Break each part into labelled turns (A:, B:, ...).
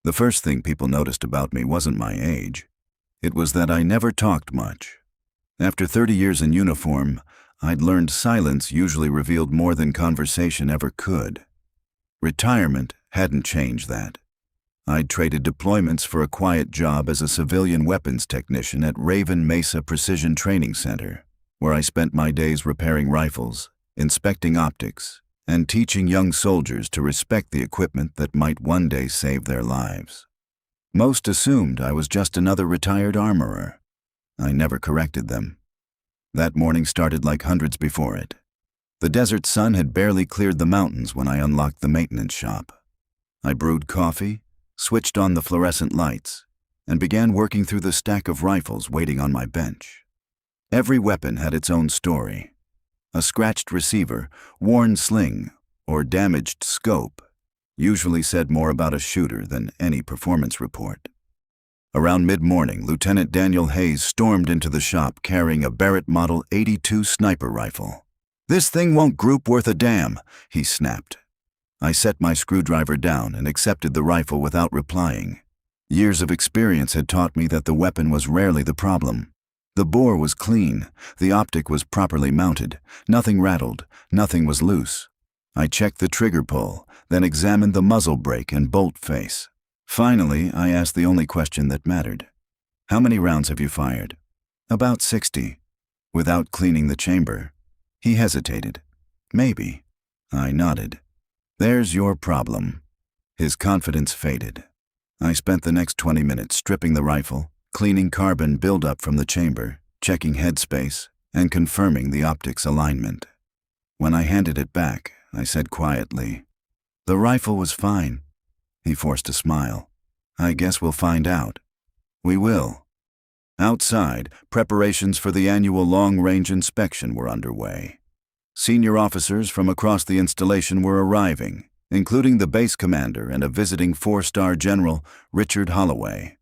A: The first thing people noticed about me wasn't my age. It was that I never talked much. After 30 years in uniform, I'd learned silence usually revealed more than conversation ever could. Retirement hadn't changed that. I'd traded deployments for a quiet job as a civilian weapons technician at Raven Mesa Precision Training Center, where I spent my days repairing rifles, inspecting optics, and teaching young soldiers to respect the equipment that might one day save their lives. Most assumed I was just another retired armorer. I never corrected them. That morning started like hundreds before it. The desert sun had barely cleared the mountains when I unlocked the maintenance shop. I brewed coffee, switched on the fluorescent lights, and began working through the stack of rifles waiting on my bench. Every weapon had its own story. A scratched receiver, worn sling, or damaged scope usually said more about a shooter than any performance report. Around mid-morning, Lieutenant Daniel Hayes stormed into the shop carrying a Barrett Model 82 sniper rifle. "This thing won't group worth a damn," he snapped. I set my screwdriver down and accepted the rifle without replying. Years of experience had taught me that the weapon was rarely the problem. The bore was clean, the optic was properly mounted, nothing rattled, nothing was loose. I checked the trigger pull, then examined the muzzle brake and bolt face. Finally, I asked the only question that mattered. "How many rounds have you fired?" "About 60. "Without cleaning the chamber?" He hesitated. "Maybe." I nodded. "There's your problem." His confidence faded. I spent the next 20 minutes stripping the rifle, cleaning carbon buildup from the chamber, checking headspace, and confirming the optics alignment. When I handed it back, I said quietly, "The rifle was fine." He forced a smile. "I guess we'll find out." "We will." Outside, preparations for the annual long-range inspection were underway. Senior officers from across the installation were arriving, including the base commander and a visiting 4-star general, Richard Holloway.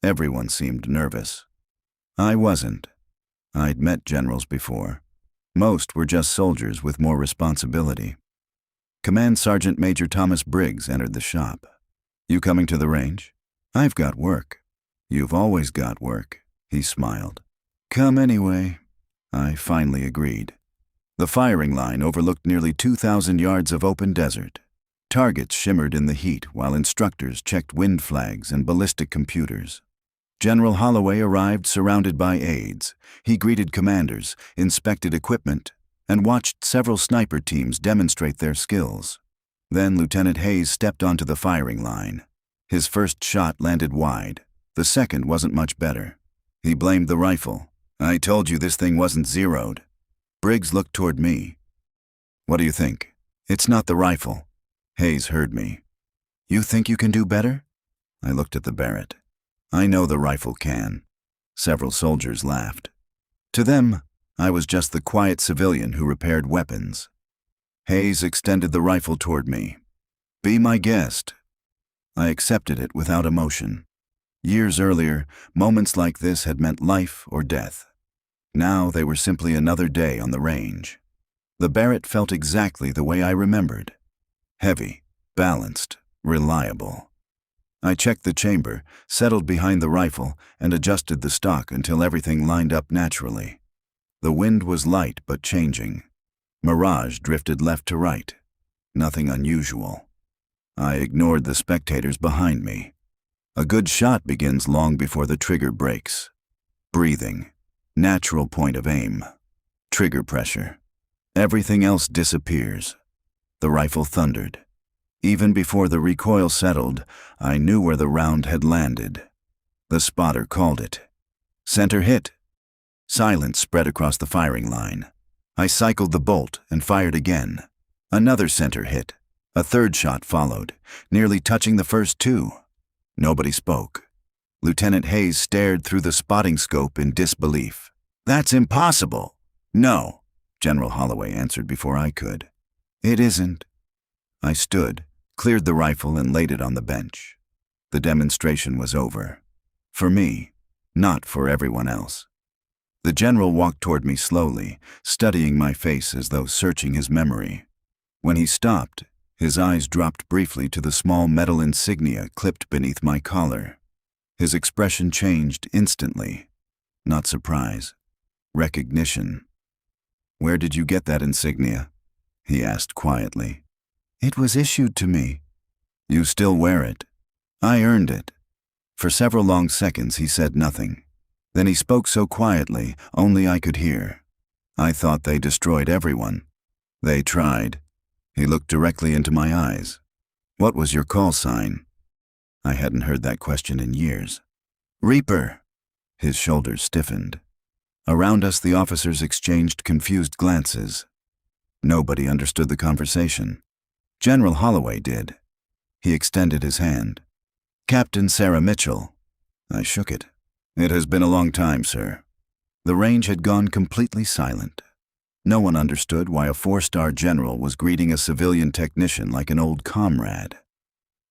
A: Everyone seemed nervous. I wasn't. I'd met generals before. Most were just soldiers with more responsibility. Command Sergeant Major Thomas Briggs entered the shop. "You coming to the range?" "I've got work." "You've always got work," he smiled. "Come anyway." I finally agreed. The firing line overlooked nearly 2,000 yards of open desert. Targets shimmered in the heat while instructors checked wind flags and ballistic computers. General Holloway arrived surrounded by aides. He greeted commanders, inspected equipment, and watched several sniper teams demonstrate their skills. Then Lieutenant Hayes stepped onto the firing line. His first shot landed wide. The second wasn't much better. He blamed the rifle. "I told you this thing wasn't zeroed." Briggs looked toward me. "What do you think?" "It's not the rifle." Hayes heard me. "You think you can do better?" I looked at the Barrett. "I know the rifle can." Several soldiers laughed. To them, I was just the quiet civilian who repaired weapons. Hayes extended the rifle toward me. "Be my guest." I accepted it without emotion. Years earlier, moments like this had meant life or death. Now they were simply another day on the range. The Barrett felt exactly the way I remembered. Heavy, balanced, reliable. I checked the chamber, settled behind the rifle, and adjusted the stock until everything lined up naturally. The wind was light but changing. Mirage drifted left to right. Nothing unusual. I ignored the spectators behind me. A good shot begins long before the trigger breaks. Breathing. Natural point of aim. Trigger pressure. Everything else disappears. The rifle thundered. Even before the recoil settled, I knew where the round had landed. The spotter called it. "Center hit." Silence spread across the firing line. I cycled the bolt and fired again. Another center hit. A third shot followed, nearly touching the first two. Nobody spoke. Lieutenant Hayes stared through the spotting scope in disbelief. "That's impossible." "No," General Holloway answered before I could. "It isn't." I stood, cleared the rifle, and laid it on the bench. The demonstration was over. For me, not for everyone else. The general walked toward me slowly, studying my face as though searching his memory. When he stopped, His eyes dropped briefly to the small metal insignia clipped beneath my collar. His expression changed instantly. Not surprise. Recognition. "Where did you get that insignia?" he asked quietly. "It was issued to me." "You still wear it?" "I earned it." For several long seconds he said nothing. Then he spoke so quietly, only I could hear. "I thought they destroyed everyone." "They tried." He looked directly into my eyes. "What was your call sign?" I hadn't heard that question in years. "Reaper." His shoulders stiffened. Around us, the officers exchanged confused glances. Nobody understood the conversation. General Holloway did. He extended his hand. "Captain Sarah Mitchell." I shook it. "It has been a long time, sir." The range had gone completely silent. No one understood why a 4-star general was greeting a civilian technician like an old comrade.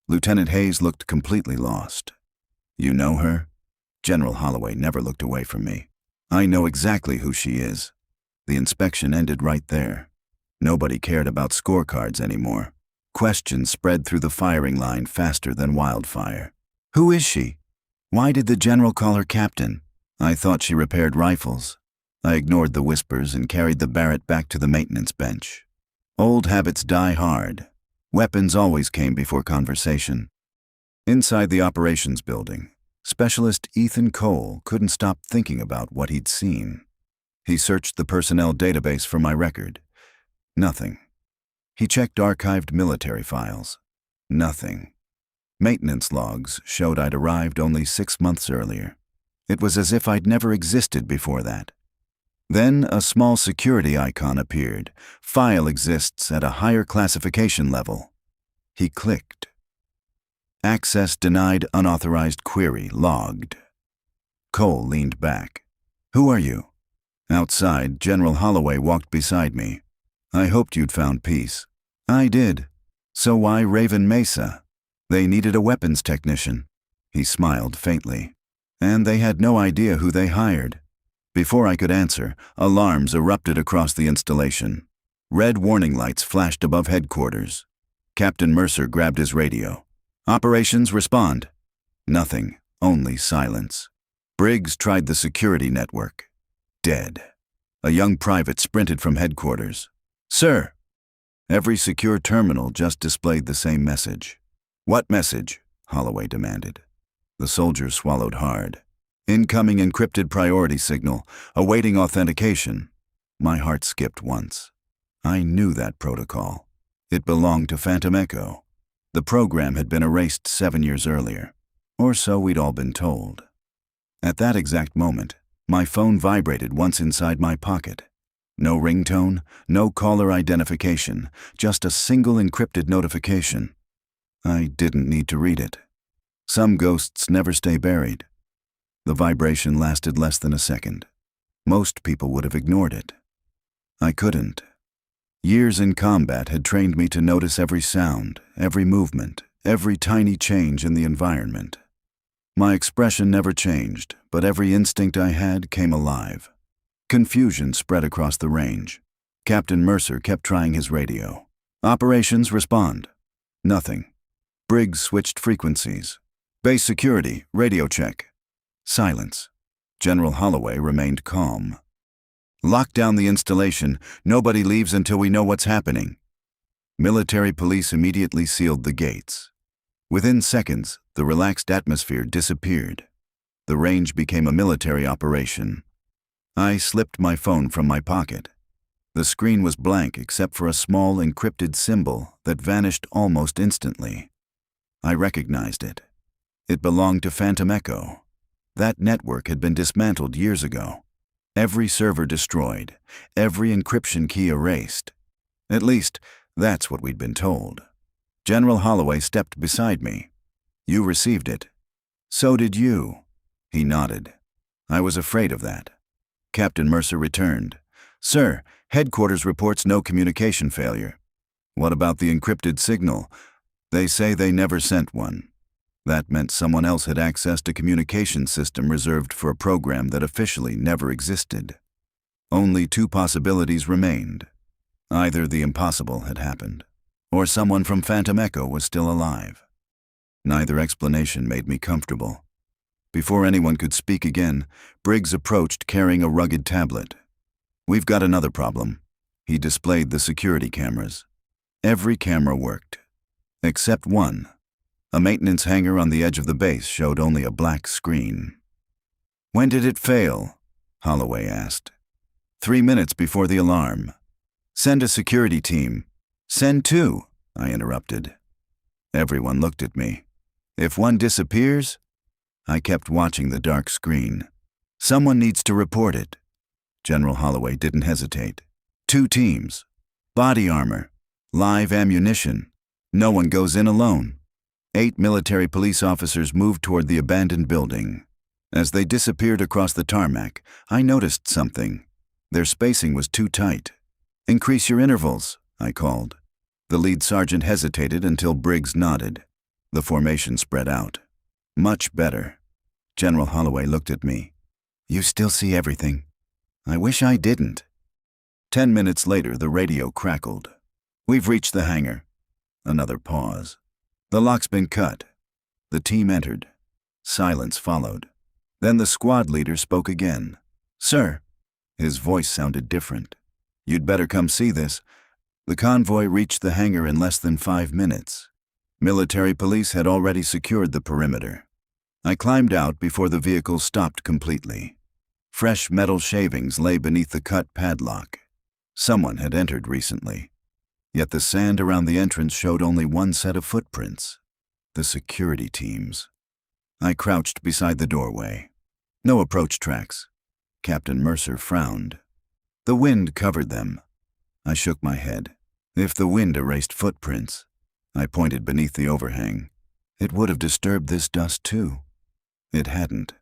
A: Lieutenant Hayes looked completely lost. "You know her?" General Holloway never looked away from me. "I know exactly who she is." The inspection ended right there. Nobody cared about scorecards anymore. Questions spread through the firing line faster than wildfire. "Who is she? Why did the general call her captain?" "I thought she repaired rifles." I ignored the whispers and carried the Barrett back to the maintenance bench. Old habits die hard. Weapons always came before conversation. Inside the operations building, Specialist Ethan Cole couldn't stop thinking about what he'd seen. He searched the personnel database for my record. Nothing. He checked archived military files. Nothing. Maintenance logs showed I'd arrived only 6 months earlier. It was as if I'd never existed before that. Then a small security icon appeared. "File exists at a higher classification level." He clicked. "Access denied, unauthorized query logged." Cole leaned back. "Who are you?" Outside, General Holloway walked beside me. "I hoped you'd found peace." "I did. So why Raven Mesa?" "They needed a weapons technician." He smiled faintly. "And they had no idea who they hired." Before I could answer, alarms erupted across the installation. Red warning lights flashed above headquarters. Captain Mercer grabbed his radio. "Operations, respond." Nothing, only silence. Briggs tried the security network. Dead. A young private sprinted from headquarters. "Sir!" Every secure terminal just displayed the same message. "What message?" Holloway demanded. The soldier swallowed hard. "Incoming encrypted priority signal, awaiting authentication." My heart skipped once. I knew that protocol. It belonged to Phantom Echo. The program had been erased 7 years earlier, or so we'd all been told. At that exact moment, my phone vibrated once inside my pocket. No ringtone, no caller identification, just a single encrypted notification. I didn't need to read it. Some ghosts never stay buried. The vibration lasted less than a second. Most people would have ignored it. I couldn't. Years in combat had trained me to notice every sound, every movement, every tiny change in the environment. My expression never changed, but every instinct I had came alive. Confusion spread across the range. Captain Mercer kept trying his radio. "Operations, respond." Nothing. Briggs switched frequencies. "Base security, radio check." Silence. General Holloway remained calm. "Lock down the installation. Nobody leaves until we know what's happening." Military police immediately sealed the gates. Within seconds, the relaxed atmosphere disappeared. The range became a military operation. I slipped my phone from my pocket. The screen was blank except for a small encrypted symbol that vanished almost instantly. I recognized it. It belonged to Phantom Echo. That network had been dismantled years ago. Every server destroyed, every encryption key erased. At least, that's what we'd been told. General Holloway stepped beside me. "You received it." "So did you." He nodded. "I was afraid of that." Captain Mercer returned. "Sir, headquarters reports no communication failure." "What about the encrypted signal?" "They say they never sent one." That meant someone else had accessed a communication system reserved for a program that officially never existed. Only 2 possibilities remained. Either the impossible had happened, or someone from Phantom Echo was still alive. Neither explanation made me comfortable. Before anyone could speak again, Briggs approached carrying a rugged tablet. "We've got another problem." He displayed the security cameras. Every camera worked, except one. A maintenance hangar on the edge of the base showed only a black screen. "When did it fail?" Holloway asked. 3 minutes before the alarm. "Send a security team." "Send two," I interrupted. Everyone looked at me. "If one disappears?" I kept watching the dark screen. "Someone needs to report it." General Holloway didn't hesitate. 2 teams. Body armor. Live ammunition. No one goes in alone. 8 military police officers moved toward the abandoned building. As they disappeared across the tarmac, I noticed something. Their spacing was too tight. "Increase your intervals," I called. The lead sergeant hesitated until Briggs nodded. The formation spread out. "Much better." General Holloway looked at me. "You still see everything?" "I wish I didn't." 10 minutes later, the radio crackled. "We've reached the hangar." Another pause. "The lock's been cut." The team entered. Silence followed. Then the squad leader spoke again. "Sir." His voice sounded different. "You'd better come see this." The convoy reached the hangar in less than 5 minutes. Military police had already secured the perimeter. I climbed out before the vehicle stopped completely. Fresh metal shavings lay beneath the cut padlock. Someone had entered recently. Yet the sand around the entrance showed only one set of footprints. The security teams. I crouched beside the doorway. No approach tracks. Captain Mercer frowned. The wind covered them. I shook my head. If the wind erased footprints, I pointed beneath the overhang, it would have disturbed this dust too. It hadn't.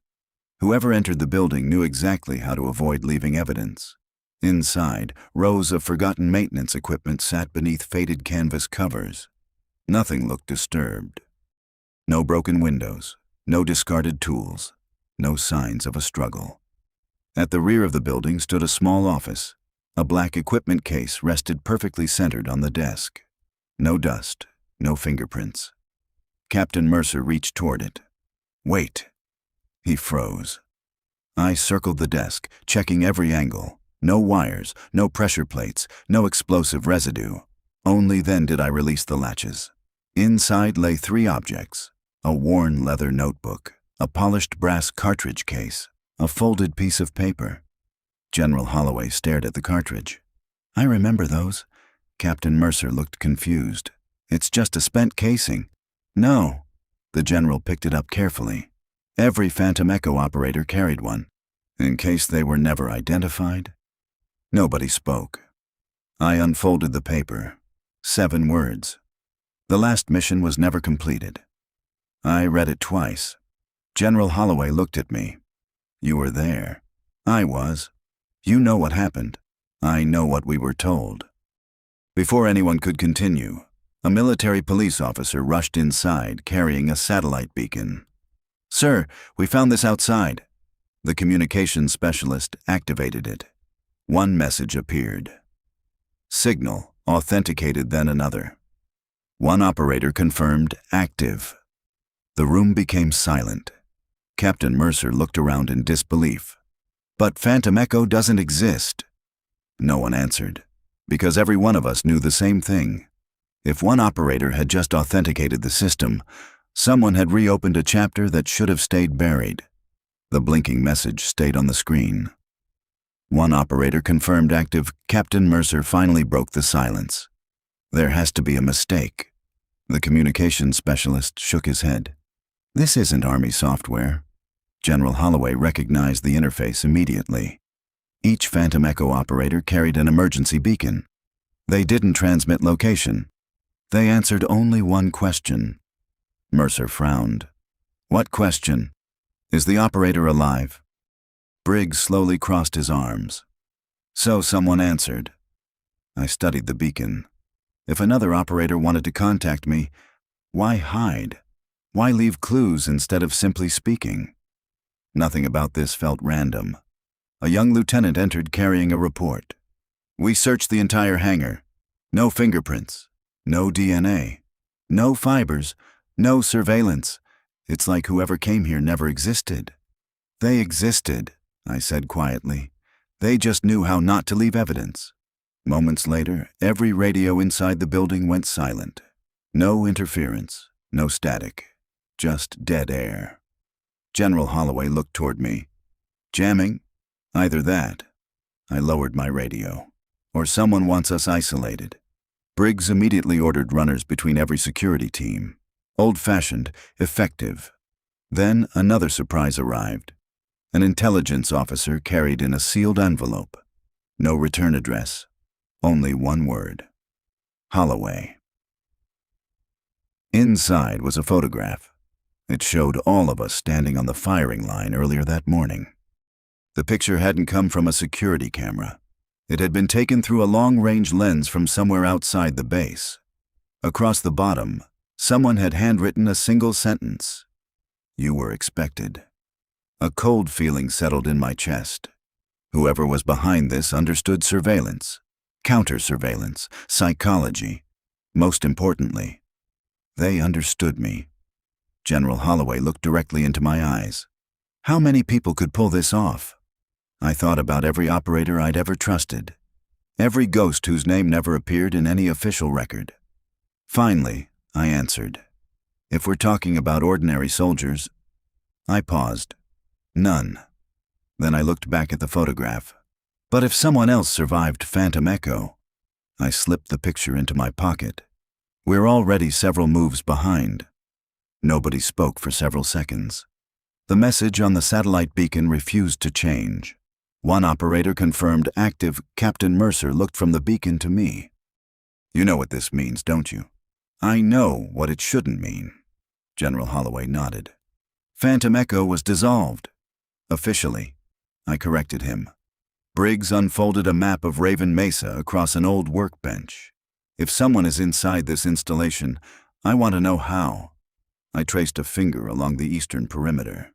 A: Whoever entered the building knew exactly how to avoid leaving evidence. Inside, rows of forgotten maintenance equipment sat beneath faded canvas covers. Nothing looked disturbed. No broken windows, no discarded tools, no signs of a struggle. At the rear of the building stood a small office. A black equipment case rested perfectly centered on the desk. No dust, no fingerprints. Captain Mercer reached toward it. "Wait." He froze. I circled the desk, checking every angle. No wires, no pressure plates, no explosive residue. Only then did I release the latches. Inside lay 3 objects: a worn leather notebook, a polished brass cartridge case, a folded piece of paper. General Holloway stared at the cartridge. "I remember those." Captain Mercer looked confused. "It's just a spent casing." "No." The general picked it up carefully. Every Phantom Echo operator carried one, in case they were never identified. Nobody spoke. I unfolded the paper. 7 words. The last mission was never completed. I read it twice. General Holloway looked at me. "You were there." "I was." "You know what happened." "I know what we were told." Before anyone could continue, a military police officer rushed inside carrying a satellite beacon. "Sir, we found this outside." The communications specialist activated it. One message appeared. Signal authenticated, then another. One operator confirmed active. The room became silent. Captain Mercer looked around in disbelief. "But Phantom Echo doesn't exist." No one answered, because every one of us knew the same thing. If one operator had just authenticated the system, someone had reopened a chapter that should have stayed buried. The blinking message stayed on the screen. One operator confirmed active. Captain Mercer finally broke the silence. "There has to be a mistake." The communications specialist shook his head. "This isn't Army software." General Holloway recognized the interface immediately. Each Phantom Echo operator carried an emergency beacon. They didn't transmit location. They answered only one question. Mercer frowned. "What question?" "Is the operator alive?" Briggs slowly crossed his arms. "So someone answered." I studied the beacon. If another operator wanted to contact me, why hide? Why leave clues instead of simply speaking? Nothing about this felt random. A young lieutenant entered carrying a report. "We searched the entire hangar. No fingerprints. No DNA. No fibers. No surveillance. It's like whoever came here never existed. They existed, I said quietly. They just knew how not to leave evidence. Moments later, every radio inside the building went silent. No interference, no static, just dead air. General Holloway looked toward me. Jamming? Either that. I lowered my radio. Or someone wants us isolated. Briggs immediately ordered runners between every security team. Old-fashioned, effective. Then another surprise arrived. An intelligence officer carried in a sealed envelope. No return address. Only one word. Holloway. Inside was a photograph. It showed all of us standing on the firing line earlier that morning. The picture hadn't come from a security camera. It had been taken through a long-range lens from somewhere outside the base. Across the bottom, someone had handwritten a single sentence. You were expected. A cold feeling settled in my chest. Whoever was behind this understood surveillance, counter-surveillance, psychology. Most importantly, they understood me. General Holloway looked directly into my eyes. How many people could pull this off? I thought about every operator I'd ever trusted, every ghost whose name never appeared in any official record. Finally, I answered. If we're talking about ordinary soldiers, I paused. None. Then I looked back at the photograph. But if someone else survived Phantom Echo, I slipped the picture into my pocket. We're already several moves behind. Nobody spoke for several seconds. The message on the satellite beacon refused to change. One operator confirmed active. Captain Mercer looked from the beacon to me. You know what this means, don't you? I know what it shouldn't mean. General Holloway nodded. Phantom Echo was dissolved. Officially. I corrected him. Briggs unfolded a map of Raven Mesa across an old workbench. If someone is inside this installation, I want to know how. I traced a finger along the eastern perimeter.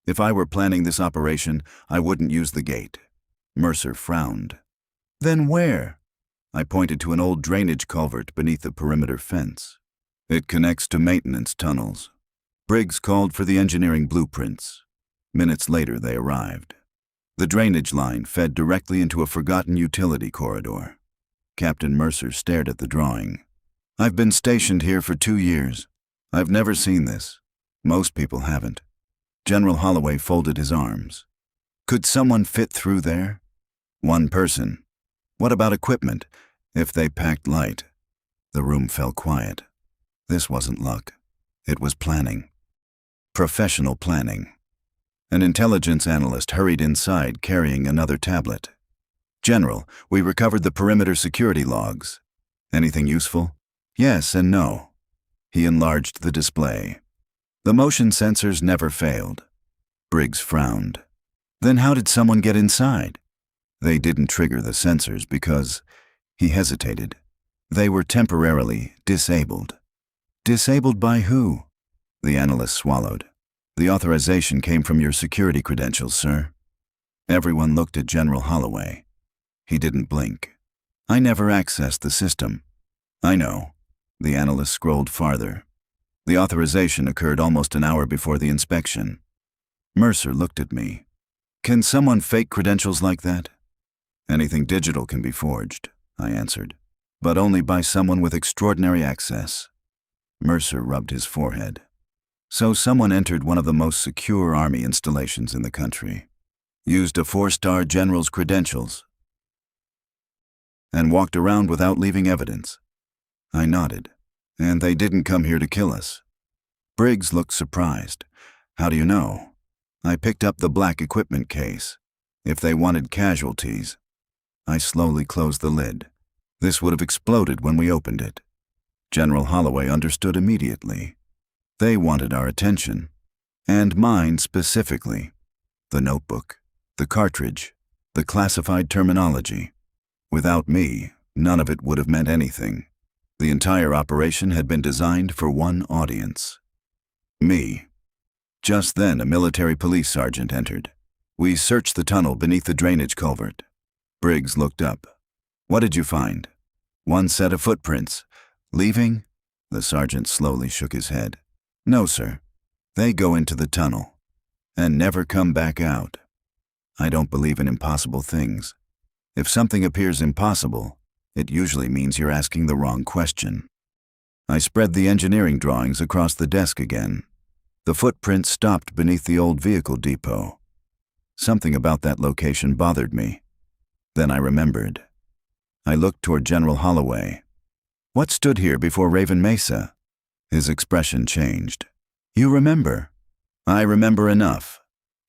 A: If I were planning this operation, I wouldn't use the gate. Mercer frowned. Then where? I pointed to an old drainage culvert beneath the perimeter fence. It connects to maintenance tunnels. Briggs called for the engineering blueprints. Minutes later, they arrived. The drainage line fed directly into a forgotten utility corridor. Captain Mercer stared at the drawing. I've been stationed here for 2 years. I've never seen this. Most people haven't. General Holloway folded his arms. Could someone fit through there? One person. What about equipment, if they packed light? The room fell quiet. This wasn't luck. It was planning. Professional planning. An intelligence analyst hurried inside carrying another tablet. General, we recovered the perimeter security logs. Anything useful? Yes and no. He enlarged the display. The motion sensors never failed. Briggs frowned. Then how did someone get inside? They didn't trigger the sensors because... He hesitated. They were temporarily disabled. Disabled by who? The analyst swallowed. The authorization came from your security credentials, sir. Everyone looked at General Holloway. He didn't blink. I never accessed the system. I know. The analyst scrolled farther. The authorization occurred almost an hour before the inspection. Mercer looked at me. Can someone fake credentials like that? Anything digital can be forged, I answered, but only by someone with extraordinary access. Mercer rubbed his forehead. So someone entered one of the most secure army installations in the country, used a 4-star general's credentials, and walked around without leaving evidence. I nodded. And they didn't come here to kill us. Briggs looked surprised. How do you know? I picked up the black equipment case. If they wanted casualties. I slowly closed the lid. This would have exploded when we opened it. General Holloway understood immediately. They wanted our attention. And mine specifically. The notebook, the cartridge, the classified terminology. Without me, none of it would have meant anything. The entire operation had been designed for one audience. Me. Just then, a military police sergeant entered. We searched the tunnel beneath the drainage culvert. Briggs looked up. What did you find? One set of footprints, Leaving? The sergeant slowly shook his head. No, sir. They go into the tunnel and never come back out. I don't believe in impossible things. If something appears impossible, it usually means you're asking the wrong question. I spread the engineering drawings across the desk again. The footprints stopped beneath the old vehicle depot. Something about that location bothered me. Then I remembered. I looked toward General Holloway. What stood here before Raven Mesa? His expression changed. You remember? I remember enough.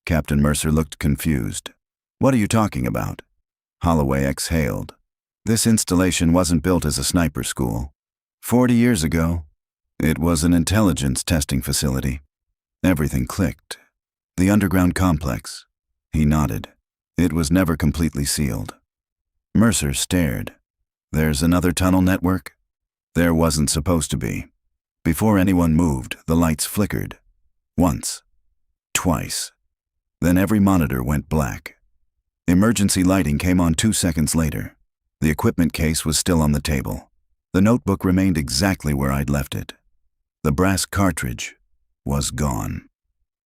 A: Captain Mercer looked confused. What are you talking about? Holloway exhaled. This installation wasn't built as a sniper school. 40 years ago, it was an intelligence testing facility. Everything clicked. The underground complex. He nodded. It was never completely sealed. Mercer stared. There's another tunnel network? There wasn't supposed to be. Before anyone moved, the lights flickered. Once. Twice. Then every monitor went black. Emergency lighting came on 2 seconds later. The equipment case was still on the table. The notebook remained exactly where I'd left it. The brass cartridge was gone.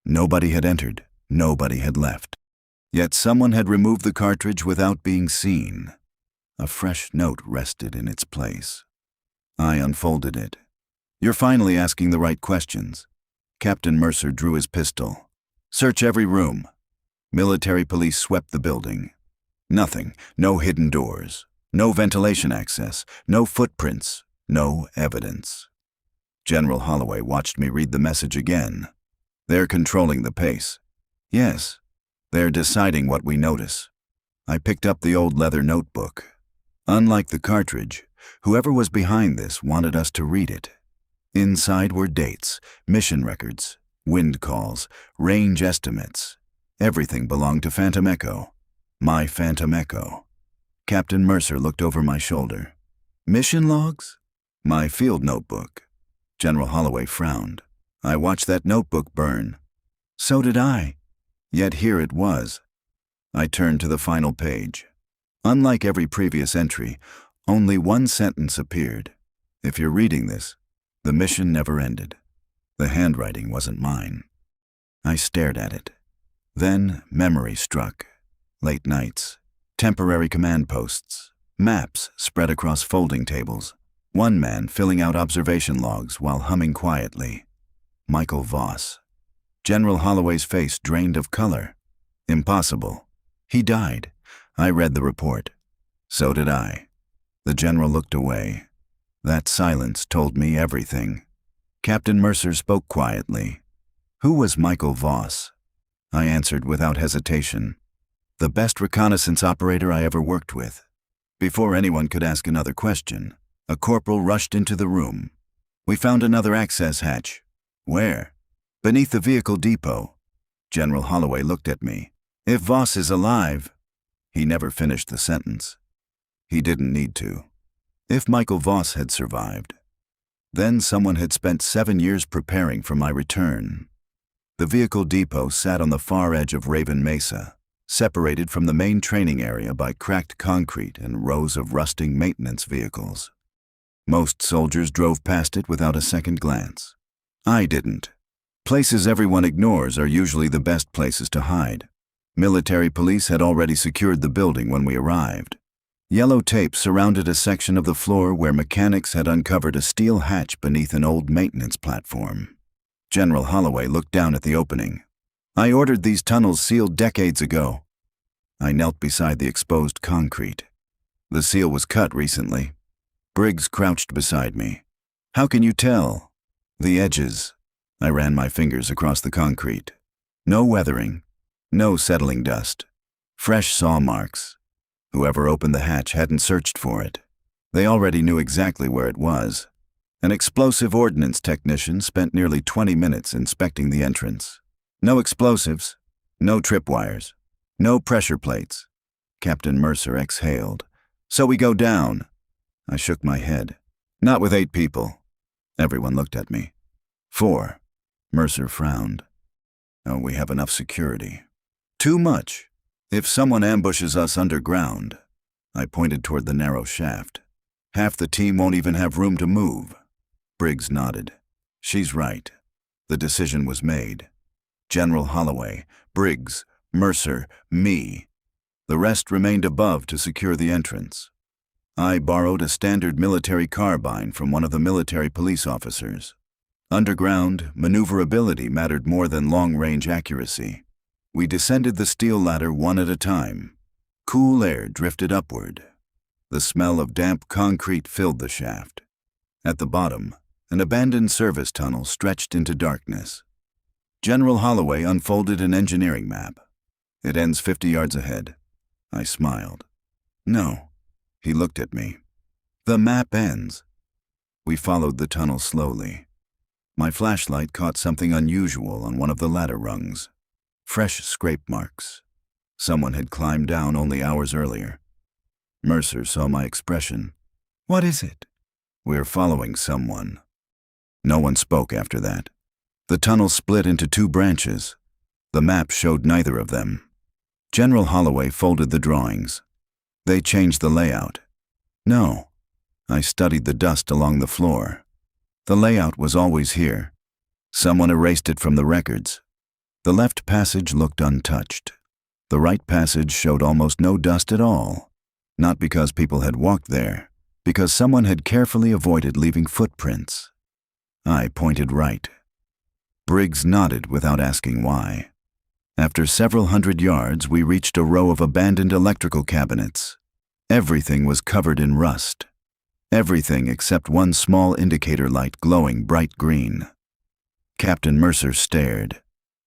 A: Nobody had entered. Nobody had left. Yet someone had removed the cartridge without being seen. A fresh note rested in its place. I unfolded it. You're finally asking the right questions. Captain Mercer drew his pistol. Search every room. Military police swept the building. Nothing. No hidden doors. No ventilation access. No footprints. No evidence. General Holloway watched me read the message again. They're controlling the pace. Yes. They're deciding what we notice. I picked up the old leather notebook. Unlike the cartridge, whoever was behind this wanted us to read it. Inside were dates, mission records, wind calls, range estimates. Everything belonged to Phantom Echo. My Phantom Echo. Captain Mercer looked over my shoulder. Mission logs? My field notebook. General Holloway frowned. I watched that notebook burn. So did I. Yet here it was. I turned to the final page. Unlike every previous entry, only one sentence appeared. If you're reading this, the mission never ended. The handwriting wasn't mine. I stared at it. Then memory struck. Late nights, temporary command posts, maps spread across folding tables, one man filling out observation logs while humming quietly. Michael Voss. General Holloway's face drained of color. Impossible. He died. I read the report. So did I. The general looked away. That silence told me everything. Captain Mercer spoke quietly. Who was Michael Voss? I answered without hesitation. The best reconnaissance operator I ever worked with. Before anyone could ask another question, a corporal rushed into the room. We found another access hatch. Where? Beneath the vehicle depot. General Holloway looked at me. If Voss is alive... He never finished the sentence. He didn't need to. If Michael Voss had survived, then someone had spent 7 years preparing for my return. The vehicle depot sat on the far edge of Raven Mesa, separated from the main training area by cracked concrete and rows of rusting maintenance vehicles. Most soldiers drove past it without a second glance. I didn't. Places everyone ignores are usually the best places to hide. Military police had already secured the building when we arrived. Yellow tape surrounded a section of the floor where mechanics had uncovered a steel hatch beneath an old maintenance platform. General Holloway looked down at the opening. I ordered these tunnels sealed decades ago. I knelt beside the exposed concrete. The seal was cut recently. Briggs crouched beside me. How can you tell? The edges. I ran my fingers across the concrete. No weathering. No settling dust. Fresh saw marks. Whoever opened the hatch hadn't searched for it. They already knew exactly where it was. An explosive ordnance technician spent nearly 20 minutes inspecting the entrance. No explosives. No tripwires. No pressure plates. Captain Mercer exhaled. So we go down. I shook my head. Not with 8 people. Everyone looked at me. 4. Mercer frowned. Oh, we have enough security. Too much. If someone ambushes us underground, I pointed toward the narrow shaft. Half the team won't even have room to move. Briggs nodded. She's right. The decision was made. General Holloway, Briggs, Mercer, me. The rest remained above to secure the entrance. I borrowed a standard military carbine from one of the military police officers. Underground, maneuverability mattered more than long-range accuracy. We descended the steel ladder one at a time. Cool air drifted upward. The smell of damp concrete filled the shaft. At the bottom, an abandoned service tunnel stretched into darkness. General Holloway unfolded an engineering map. It ends 50 yards ahead. I smiled. No. He looked at me. The map ends. We followed the tunnel slowly. My flashlight caught something unusual on one of the ladder rungs. Fresh scrape marks. Someone had climbed down only hours earlier. Mercer saw my expression. What is it? We're following someone. No one spoke after that. The tunnel split into two branches. The map showed neither of them. General Holloway folded the drawings. They changed the layout. No. I studied the dust along the floor. The layout was always here. Someone erased it from the records. The left passage looked untouched. The right passage showed almost no dust at all. Not because people had walked there, because someone had carefully avoided leaving footprints. I pointed right. Briggs nodded without asking why. After several hundred yards, we reached a row of abandoned electrical cabinets. Everything was covered in rust. Everything except one small indicator light glowing bright green. Captain Mercer stared.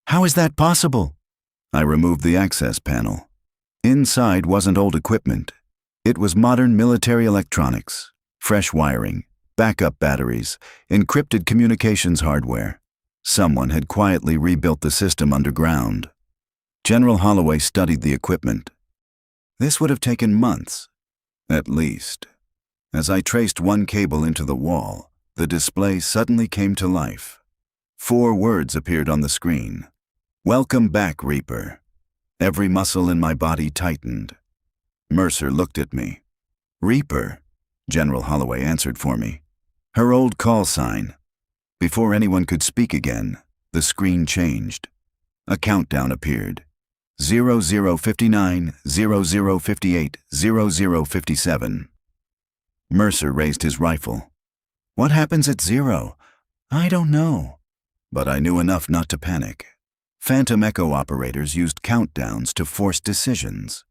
A: How is that possible? I removed the access panel. Inside wasn't old equipment. It was modern military electronics, fresh wiring, backup batteries, encrypted communications hardware. Someone had quietly rebuilt the system underground. General Holloway studied the equipment. This would have taken months, at least. As I traced one cable into the wall, the display suddenly came to life. 4 words appeared on the screen. Welcome back, Reaper. Every muscle in my body tightened. Mercer looked at me. Reaper, General Holloway answered for me. Her old call sign. Before anyone could speak again, the screen changed. A countdown appeared. 0059, 0058, 0057. Mercer raised his rifle. What happens at 0? I don't know. But I knew enough not to panic. Phantom Echo operators used countdowns to force decisions.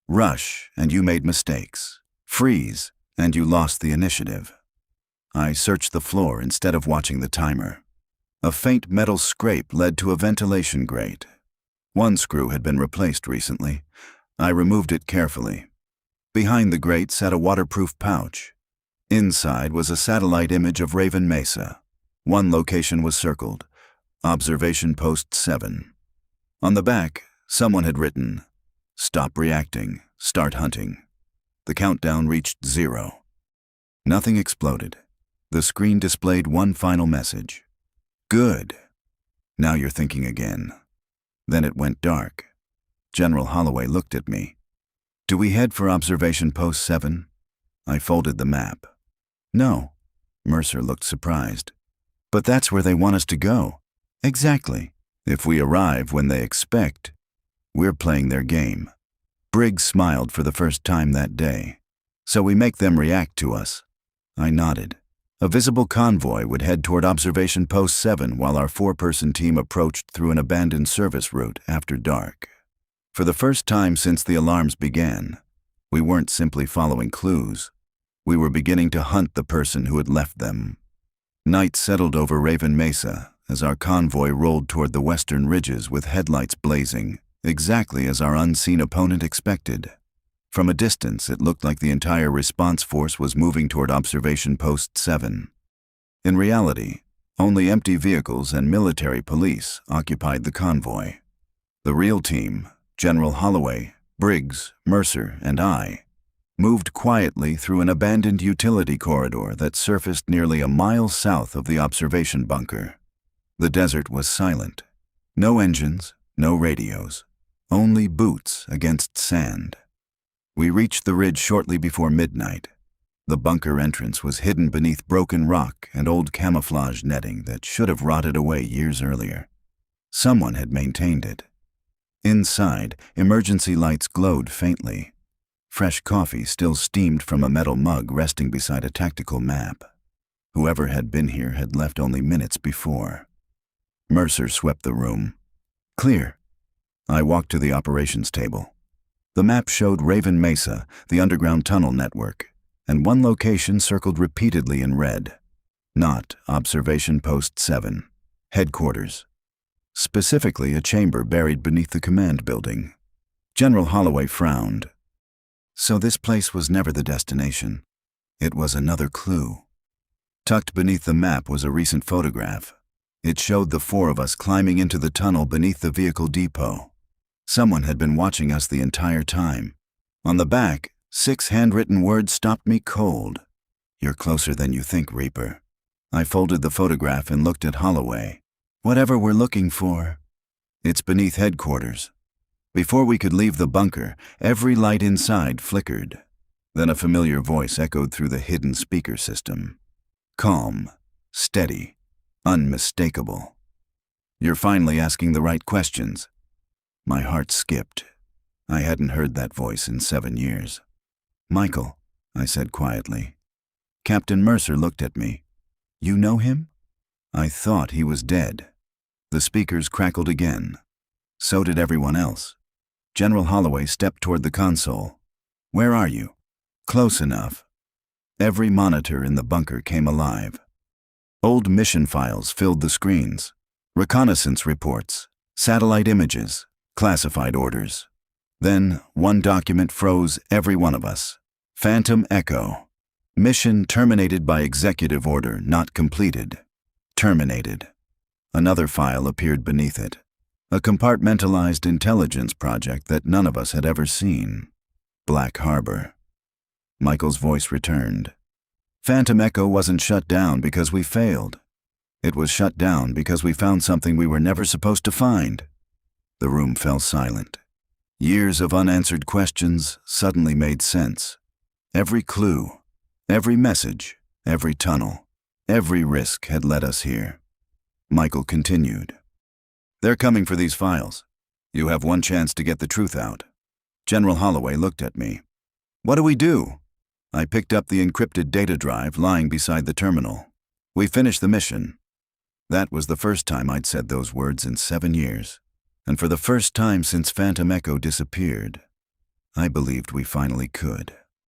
A: Rush, and you made mistakes. Freeze, and you lost the initiative. I searched the floor instead of watching the timer. A faint metal scrape led to a ventilation grate. One screw had been replaced recently. I removed it carefully. Behind the grate sat a waterproof pouch. Inside was a satellite image of Raven Mesa. One location was circled. Observation Post 7. On the back, someone had written, Stop reacting, start hunting. The countdown reached 0. Nothing exploded. The screen displayed one final message. Good. Now you're thinking again. Then it went dark. General Holloway looked at me. Do we head for Observation Post 7? I folded the map. No. Mercer looked surprised. But that's where they want us to go. Exactly. If we arrive when they expect, we're playing their game. Briggs smiled for the first time that day. So we make them react to us. I nodded. A visible convoy would head toward Observation Post 7 while our 4-person team approached through an abandoned service route after dark. For the first time since the alarms began, we weren't simply following clues. We were beginning to hunt the person who had left them. Night settled over Raven Mesa as our convoy rolled toward the western ridges with headlights blazing, exactly as our unseen opponent expected. From a distance, it looked like the entire response force was moving toward Observation Post 7. In reality, only empty vehicles and military police occupied the convoy. The real team, General Holloway, Briggs, Mercer, and I, moved quietly through an abandoned utility corridor that surfaced nearly a mile south of the observation bunker. The desert was silent. No engines, no radios, only boots against sand. We reached the ridge shortly before midnight. The bunker entrance was hidden beneath broken rock and old camouflage netting that should have rotted away years earlier. Someone had maintained it. Inside, emergency lights glowed faintly. Fresh coffee still steamed from a metal mug resting beside a tactical map. Whoever had been here had left only minutes before. Mercer swept the room. Clear. I walked to the operations table. The map showed Raven Mesa, the underground tunnel network, and one location circled repeatedly in red. Not Observation Post 7, headquarters. Specifically, a chamber buried beneath the command building. General Holloway frowned. So this place was never the destination. It was another clue. Tucked beneath the map was a recent photograph. It showed the four of us climbing into the tunnel beneath the vehicle depot. Someone had been watching us the entire time. On the back, 6 handwritten words stopped me cold. You're closer than you think, Reaper. I folded the photograph and looked at Holloway. Whatever we're looking for, it's beneath headquarters. Before we could leave the bunker, every light inside flickered. Then a familiar voice echoed through the hidden speaker system. Calm, steady, unmistakable. You're finally asking the right questions. My heart skipped. I hadn't heard that voice in 7 years. Michael, I said quietly. Captain Mercer looked at me. You know him? I thought he was dead. The speakers crackled again. So did everyone else. General Holloway stepped toward the console. Where are you? Close enough. Every monitor in the bunker came alive. Old mission files filled the screens. Reconnaissance reports, satellite images, classified orders. Then, one document froze every one of us. Phantom Echo. Mission terminated by executive order not completed. Terminated. Another file appeared beneath it. A compartmentalized intelligence project that none of us had ever seen. Black Harbor. Michael's voice returned. Phantom Echo wasn't shut down because we failed. It was shut down because we found something we were never supposed to find. The room fell silent. Years of unanswered questions suddenly made sense. Every clue, every message, every tunnel, every risk had led us here. Michael continued. They're coming for these files. You have one chance to get the truth out. General Holloway looked at me. What do we do? I picked up the encrypted data drive lying beside the terminal. We finished the mission. That was the first time I'd said those words in 7 years. And for the first time since Phantom Echo disappeared, I believed we finally could.